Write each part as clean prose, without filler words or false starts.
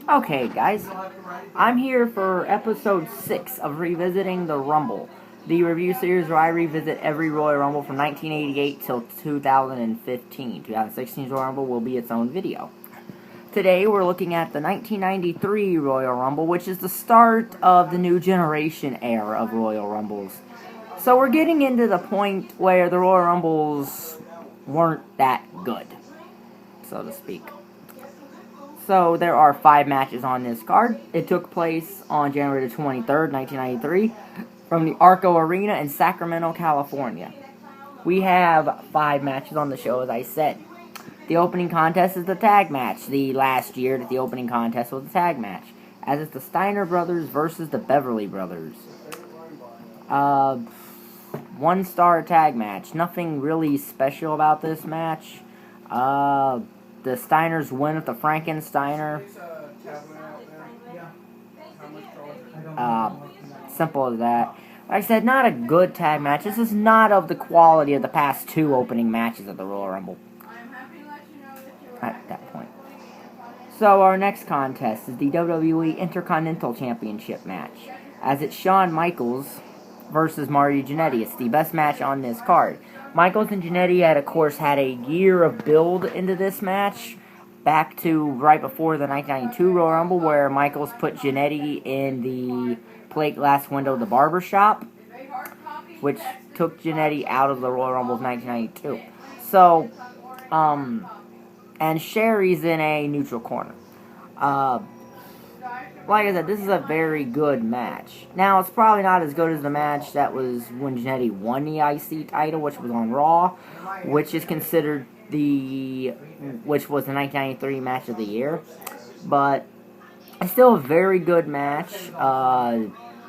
Okay, guys, I'm here for episode 6 of Revisiting the Rumble, the review series where I revisit every Royal Rumble from 1988 till 2015. 2016's Royal Rumble will be its own video. Today, we're looking at the 1993 Royal Rumble, which is the start of the new generation era of Royal Rumbles. So we're getting into the point where the Royal Rumbles weren't that good, so to speak. So there are 5 matches on this card. It took place on January the 23rd, 1993, from the ACRO Arena in Sacramento, California. We have 5 matches on the show, as I said. The opening contest is the tag match. The last year that the opening contest was a tag match, as it's the Steiner brothers versus the Beverly brothers. 1-star tag match. Nothing really special about this match. The Steiners win with the Frankensteiner. Simple as that. Like I said, not a good tag match. This is not of the quality of the past 2 opening matches of the Royal Rumble. At that point. So our next contest is the WWE Intercontinental Championship match, as it's Shawn Michaels versus Marty Jannetty. It's the best match on this card. Michaels and Jannetty had, of course, had a year of build into this match, back to right before the 1992 Royal Rumble, where Michaels put Jannetty in the plate glass window of the barbershop, which took Jannetty out of the Royal Rumble of 1992. So, and Sherry's in a neutral corner. Like I said, this is a very good match. Now, it's probably not as good as the match that was when Jannetty won the IC title, which was on Raw, which is considered which was the 1993 match of the year. But it's still a very good match.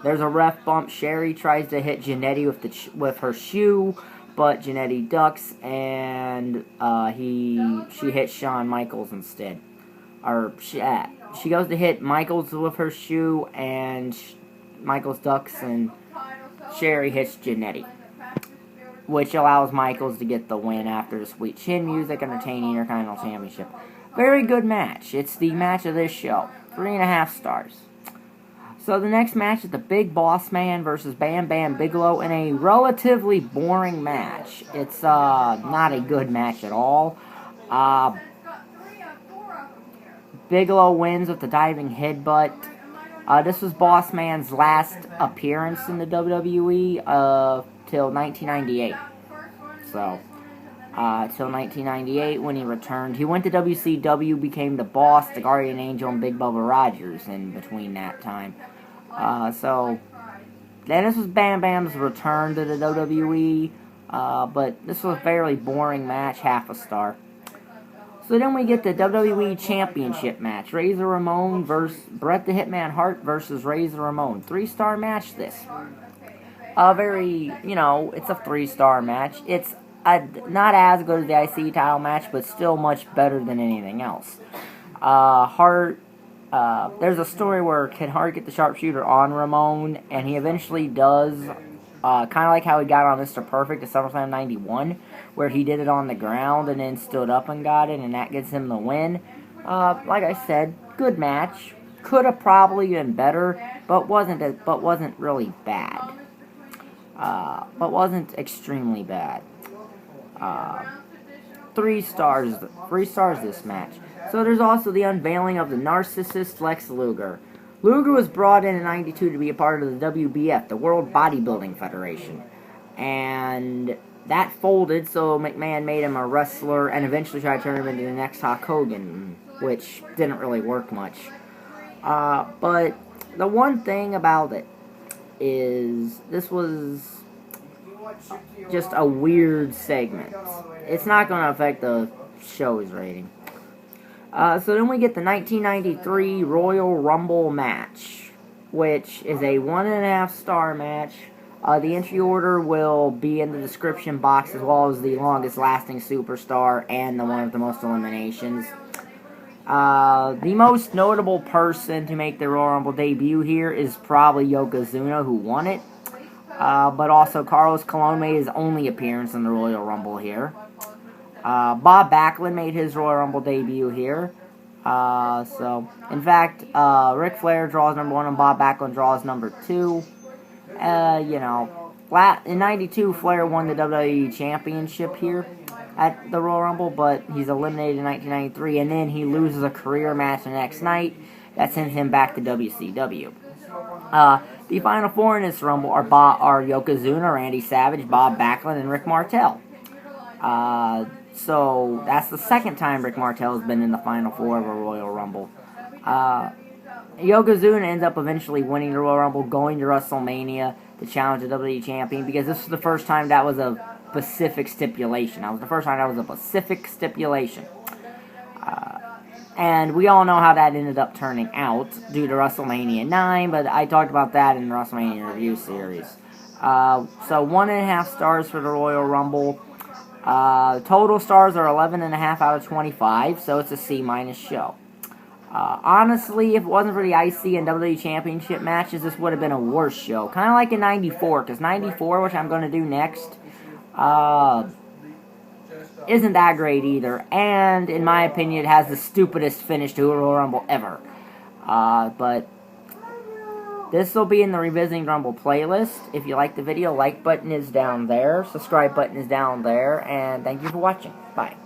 There's a ref bump. Sherry tries to hit Jannetty with her shoe, but Jannetty ducks, and she hits Shawn Michaels instead. She goes to hit Michaels with her shoe, and Michaels ducks, and Sherry hits Jannetty, which allows Michaels to get the win after the sweet chin music and retain the Intercontinental Championship. Very good match. It's the match of this show. 3.5 stars. So the next match is the Big Boss Man versus Bam Bigelow in a relatively boring match. It's not a good match at all. Bigelow wins with the diving headbutt. This was Boss Man's last appearance in the WWE till 1998. So, till 1998 when he returned. He went to WCW, became the Boss, the Guardian Angel, and Big Bubba Rogers in between that time. So, then this was Bam Bam's return to the WWE, but this was a fairly boring match, half a star. So then we get the WWE Championship match. Razor Ramon versus Bret the Hitman Hart versus Razor Ramon. 3-star match this. It's a 3-star match. It's not as good as the IC title match, but still much better than anything else. Hart, there's a story where can Hart get the sharpshooter on Ramon, and he eventually does. Kind of like how he got on Mr. Perfect at SummerSlam 91, where he did it on the ground and then stood up and got it, and that gets him the win. Like I said, good match. Could have probably been better, but wasn't really bad. But wasn't extremely bad. 3 stars. 3 stars this match. So there's also the unveiling of the narcissist Lex Luger. Luger was brought in 92 to be a part of the WBF, the World Bodybuilding Federation. And that folded, so McMahon made him a wrestler and eventually tried to turn him into the next Hulk Hogan, which didn't really work much. But the one thing about it is this was just a weird segment. It's not going to affect the show's rating. So then we get the 1993 Royal Rumble match, which is a 1.5 star match. The entry order will be in the description box, as well as the longest lasting superstar and the one with the most eliminations. The most notable person to make the Royal Rumble debut here is probably Yokozuna, who won it. But also Carlos Colon made his only appearance in the Royal Rumble here. Bob Backlund made his Royal Rumble debut here. So, in fact, Ric Flair draws number 1 and Bob Backlund draws number 2. You know, in 92, Flair won the WWE Championship here at the Royal Rumble, but he's eliminated in 1993, and then he loses a career match the next night. That sends him back to WCW. The final 4 in this Rumble are Yokozuna, Randy Savage, Bob Backlund, and Rick Martel. So that's the second time Rick Martel has been in the final 4 of a Royal Rumble. Yokozuna ends up eventually winning the Royal Rumble, going to WrestleMania to challenge the WWE Champion, because this was the first time that was a Pacific stipulation. That was the first time that was a Pacific stipulation. And we all know how that ended up turning out due to WrestleMania 9, but I talked about that in the WrestleMania Review series. So 1.5 stars for the Royal Rumble. Total stars are 11.5 out of 25, so it's a C- show. Honestly, if it wasn't for the IC and WWE Championship matches, this would have been a worse show. Kind of like in 94, because 94, which I'm going to do next, isn't that great either. And, in my opinion, it has the stupidest finish to a Royal Rumble ever. But this will be in the Revisiting Rumble playlist. If you like the video, like button is down there. Subscribe button is down there. And thank you for watching. Bye.